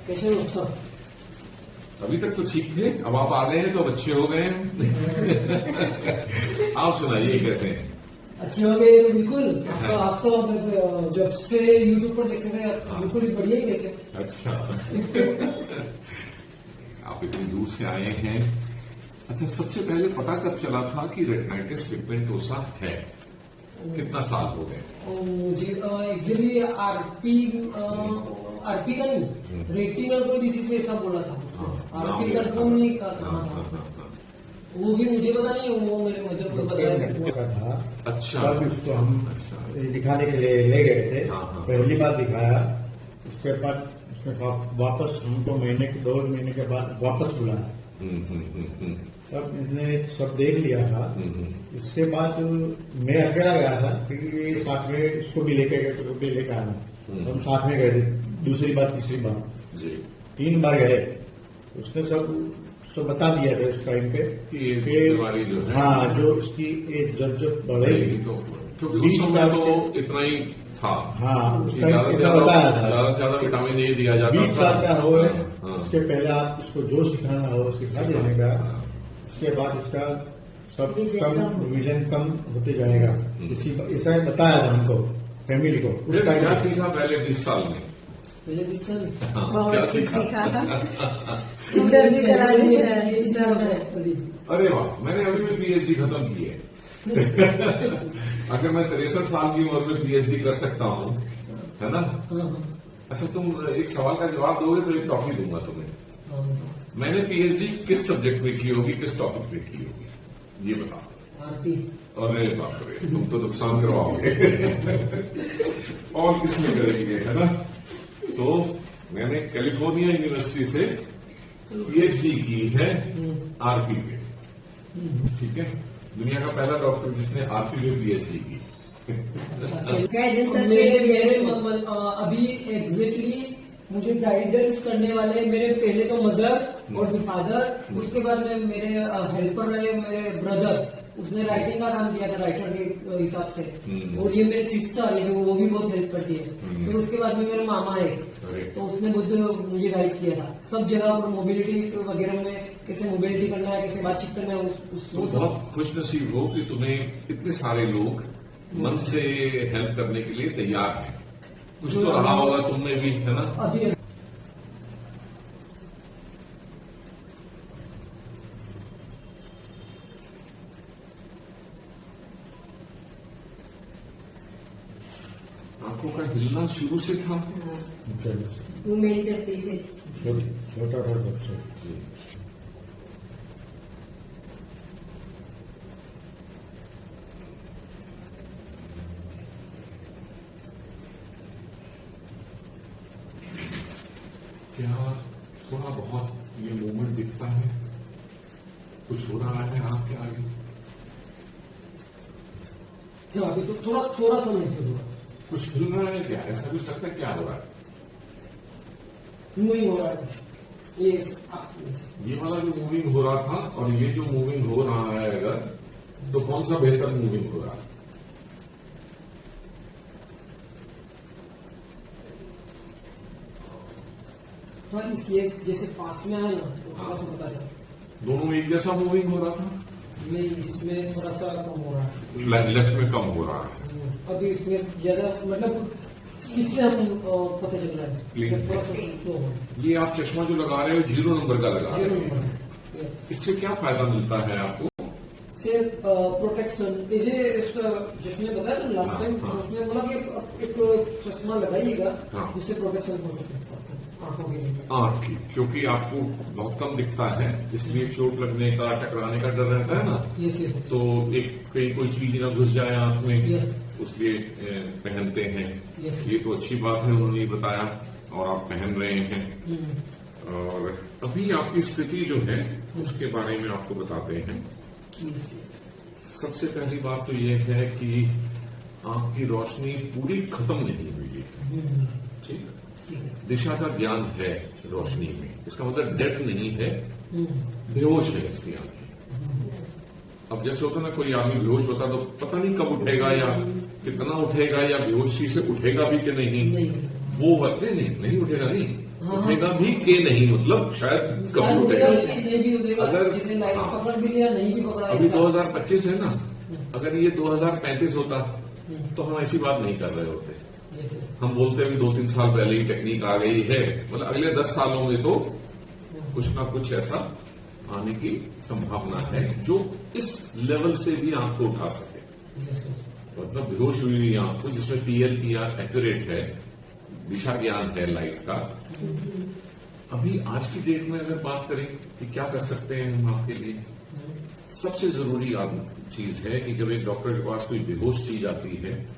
कैसे हो सर? अभी तक तो ठीक थे, अब आप आ गए हैं तो अब अच्छे हो गए हैं। आप सुनाइए कैसे हैं? अच्छे हो गए बिल्कुल। आप तो जब से यूट्यूब पर देखते थे बिल्कुल ही बढ़िया ही देखे। अच्छा। आप इतनी दूर से आए हैं। अच्छा, सबसे पहले पता कब चला था कि रेटिनाइटिस पिगमेंटोसा है? कितना साल हो गए? मुझे एक्चुअली आरपी का नहीं, रेटिनल कोई डिसीज से ऐसा बोला था। आरपी कंफर्म नहीं कर रहा था। वो भी मुझे पता नहीं, वो मेरे मदर को बताया था। अच्छा, तब इसको हम दिखाने के लिए ले गए थे। पहली बार दिखाया, उसके बाद उसने वापस हमको दो महीने के बाद वापस बुलाया। तब इसने सब देख लिया था। इसके बाद मैं अकेला गया था, क्योंकि ये साथ में इसको भी लेके गए तो भी लेकर आना। हम साथ में गए थे, दूसरी बार तीसरी बार 3 बार गए। उसने सब बता दिया था उस टाइम पे कि बीमारी जो है, हाँ, जो उसकी एज जब बढ़ेगी तो क्योंकि उस समय तो इतना ही था। हाँ, उस टाइम ऐसा बताया था। ज्यादा से ज्यादा विटामिन ए दिया जाता था। 20 साल का हो, उसके पहले आप उसको जो सिखाना हो सिखा देने का। उसके बाद उसका सब विजन कम होते जाएगा। ऐसा बताया था हमको, फैमिली को। उस टाइम क्या सीखा पहले 20 साल में? पहले 20 साल क्या सीखा था? स्कूटर भी चला लिया। अरे वाह, मैंने अभी भी पीएचडी खत्म की है। अगर मैं 63 साल की उम्र में पीएचडी कर सकता हूँ, है ना? अच्छा, तुम एक सवाल का जवाब दोगे तो एक टॉफी दूंगा तुम्हें। मैंने पीएचडी किस सब्जेक्ट में की होगी, किस टॉपिक में की होगी, ये बताओ। आरपी। अरे बाप रे, तुम तो नुकसान करवाओगे। और किसमें करेंगे, है ना? तो मैंने कैलिफोर्निया यूनिवर्सिटी से पीएचडी की है आरपी में। ठीक है, दुनिया का पहला डॉक्टर जिसने आरपी में पीएचडी की। अभी एग्जैक्टली मुझे गाइडेंस करने वाले मेरे पहले तो मदर और फिर फादर, उसके बाद में मेरे हेल्पर रहे मेरे ब्रदर। उसने राइटिंग का काम किया था राइटर के हिसाब से। और ये मेरी सिस्टर है, वो भी बहुत हेल्प करती है। फिर उसके बाद में मेरे मामा है, तो उसने बहुत मुझे गाइड किया था सब जगह पर। मोबिलिटी वगैरह में कैसे मोबिलिटी करना है, कैसे बातचीत करना है, तो बहुत खुश नसीब हो कि तुम्हें इतने सारे लोग मन से हेल्प करने के लिए तैयार हैं। कुछ तो रहा होगा तुमने भी, है ना? अभी आंखों का हिलना शुरू से था। मूवमेंट करती थी। छोटा था सबसे। क्या थोड़ा बहुत ये मूवमेंट दिखता है? कुछ हो रहा है आपके आगे? अभी तो थोड़ा सा नहीं हुआ। कुछ हिल रहा है क्या? ऐसा कुछ लगता है? क्या हो रहा है? मूविंग हो रहा है ये वाला जो मूविंग हो रहा था और ये जो मूविंग हो रहा है, अगर तो कौन सा बेहतर मूविंग हो रहा है? हाँ, इसलिए जैसे पास में आया ना तो थोड़ा सा पता चला। दोनों एक जैसा मूविंग हो रहा था? ये इसमें थोड़ा सा कम हो रहा है। लेफ्ट में कम हो रहा है। अभी इसमें ज्यादा मतलब स्पीड से हम पता चल रहा है। थोड़ा सा स्लो हो रहा है। ये आप चश्मा जो लगा रहे हो 0 नंबर का लगा रहे 0 हो, नंबर है। इससे क्या फायदा मिलता है आपको? से प्रोटेक्शन जिसने बताया ना लास्ट टाइम, उसने बोला कि एक चश्मा लगाइएगा जिससे प्रोटेक्शन हो सके आंखों के लिए। आंख की, क्योंकि आपको बहुत कम दिखता है, इसलिए चोट लगने का, टकराने का डर रहता है ना। यस। तो एक कहीं कोई चीज ना घुस जाए आंख में, यस। उसलिए पहनते हैं। यस। ये तो अच्छी बात है, उन्होंने ये बताया और आप पहन रहे हैं। और अभी आपकी स्थिति जो है उसके बारे में आपको बताते हैं। सबसे पहली बात तो ये है कि आंख की रोशनी पूरी खत्म नहीं हुई है। ठीक, दिशा का ज्ञान है रोशनी में, इसका मतलब डेड नहीं है, बेहोश है इसकी आंखें। अब जैसे होता ना, कोई आदमी बेहोश होता तो पता नहीं कब उठेगा या कितना उठेगा या बेहोशी से उठेगा भी कि नहीं, वो वर्क नहीं उठेगा नहीं, हाँ। उठेगा भी के नहीं, मतलब शायद कभी उठेगा। नहीं भी उठेगा, अगर- जिसे लाइट हाँ। पकड़ भी लिया नहीं भी पकड़ा अभी ऐसा। 2025 है ना, अगर ये 2035 होता तो हम ऐसी बात नहीं कर रहे होते। Yes, yes. हम बोलते हैं 2-3 साल पहले ही टेक्निक आ गई है, मतलब अगले 10 सालों में तो कुछ ना कुछ ऐसा आने की संभावना है जो इस लेवल से भी आंख को उठा सके। Yes, yes. मतलब बेहोश हुई हुई आंख को, जिसमें PLPR एक्यूरेट है, दिशा ज्ञान है लाइट का। अभी आज की डेट में अगर बात करें कि क्या कर सकते हैं हम आपके लिए, सबसे जरूरी चीज है कि जब एक डॉक्टर के पास कोई बेहोश चीज आती है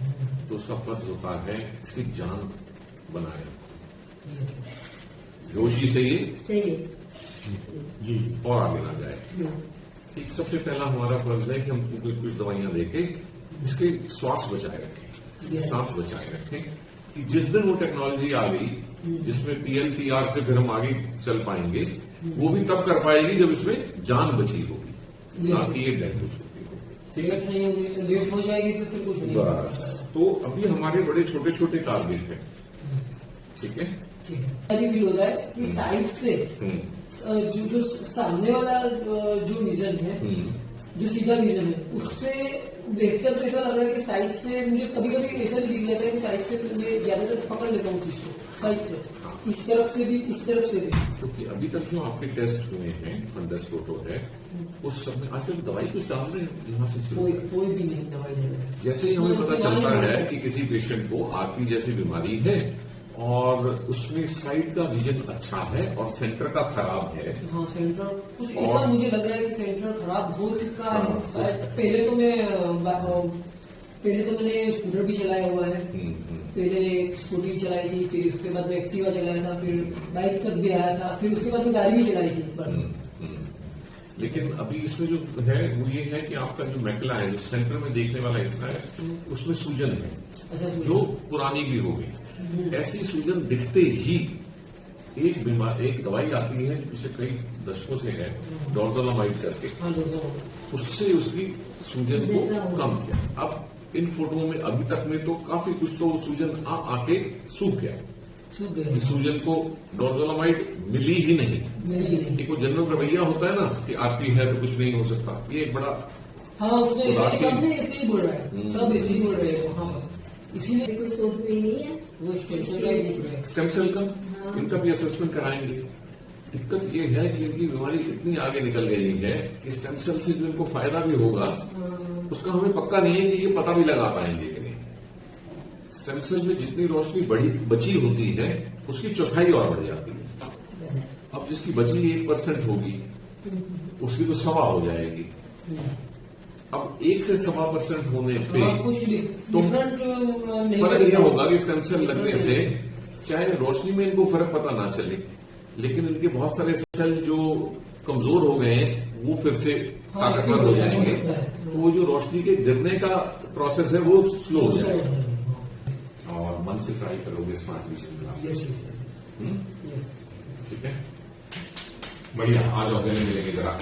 तो उसका फर्ज होता है इसकी जान बनाए। Yes, yes. बेहोशी से ये सही जी और आगे ना जाए। ठीक, सबसे पहला हमारा फर्ज है कि हम कुछ दवाइयां देके इसके श्वास बचाए रखें, इसकी सांस बचाए रखें, कि जिस दिन वो टेक्नोलॉजी आ गई जिसमें PLPR से फिर हम आगे चल पाएंगे, वो भी तब कर पाएगी जब इसमें जान बची होगी, ना कि ये डेड हो चुकी होगी। लेट नहीं होगी, लेट हो जाएगी तो फिर कुछ नहीं होगा। बस, तो अभी हमारे बड़े छोटे छोटे टारगेट हैं, ठीक है। ठीक है। अभी फील होता है कि साइड से जो सामने वाला जो विजन है, जो सीधा विजन है, उससे देखकर तो ऐसा लग रहा है कि साइड से मुझे कभी कभी ऐसा भी दिख जाता है कि साइड से मैं ज्यादातर पकड़ लेता हूँ चीज को, साइड से इस तरफ से भी इस तरफ से भी। क्योंकि अभी तक जो आपके टेस्ट हुए हैं, फंडस फोटो है, उस सब में आजकल दवाई कुछ डाल रहे हैं यहाँ से शुरू। कोई भी नहीं दवाई ले रहा है। जैसे ही हमें पता चलता है कि किसी पेशेंट को आरपी जैसी बीमारी है और उसमें साइड का विजन अच्छा है और सेंटर का खराब है, हाँ, सेंटर कुछ और- ऐसा मुझे लग रहा है कि सेंटर खराब हो चुका है हाँ, शायद। पहले तो मैंने स्कूटर भी चलाया हुआ है, पहले एक स्कूटी चलाई थी, फिर उसके बाद में एक्टिवा चलाया था, फिर बाइक तक भी आया था, फिर उसके बाद में गाड़ी भी चलाई थी एक बार। लेकिन अभी इसमें जो है वो ये है कि आपका जो मैकुला है, जो सेंटर में देखने वाला हिस्सा है, उसमें सूजन है ऐसा जो पुरानी भी हो गई। ऐसी सूजन दिखते ही एक दवाई आती है जो पिछले कई दशकों से है, डोर्जोलामाइड करके, हाँ दोस्तों, उससे उसकी सूजन को कम किया। अब इन फोटोओं में अभी तक में तो काफी कुछ तो सूजन आके सूख गया, सूख इस गए, सूजन को डोर्जोलामाइड मिली ही नहीं। मिली नहीं। एक वो जनरल रवैया होता है ना कि आरपी है तो कुछ नहीं हो सकता, ये एक बड़ा हाँ, उसने उदासीन। सबने ऐसे ही बोल रहा है, सब ऐसे ही बोल रहे हैं वहाँ पर। इसीलिए अभी कोई शोध हुई नहीं है। वो स्टेशन का ही पूछ रहे हैं। स्टेम सेल का हाँ। इनका भी असेसमेंट कराएंगे। दिक्कत ये है कि इनकी बीमारी इतनी आगे निकल गई है कि स्टेम सेल से जो इनको फायदा भी होगा उसका हमें पक्का नहीं है कि ये पता भी लगा पाएंगे कि नहीं। स्टेम सेल में जितनी रोशनी बची होती है उसकी चौथाई और बढ़ जाती है। अब जिसकी बची 1% होगी उसकी तो 1.25 हो जाएगी। अब 1 से 1.25% होने पे हाँ, कुछ तो डिफरेंट नहीं फर्क यह करेगा। होगा कि स्टेम सेल लगने से चाहे रोशनी में इनको फर्क पता ना चले, लेकिन इनके बहुत सारे सेल जो कमजोर हो गए हैं वो फिर से हाँ, ताकतवर हो जाएंगे, हो सकता है। तो वो जो रोशनी के गिरने का प्रोसेस है वो स्लो हो जाएगा। और मन से ट्राई करोगे smart vision yes, glasses, yes, yes. ठीक है। बढ़िया, आ जाओ, गले मिलेंगे जरा।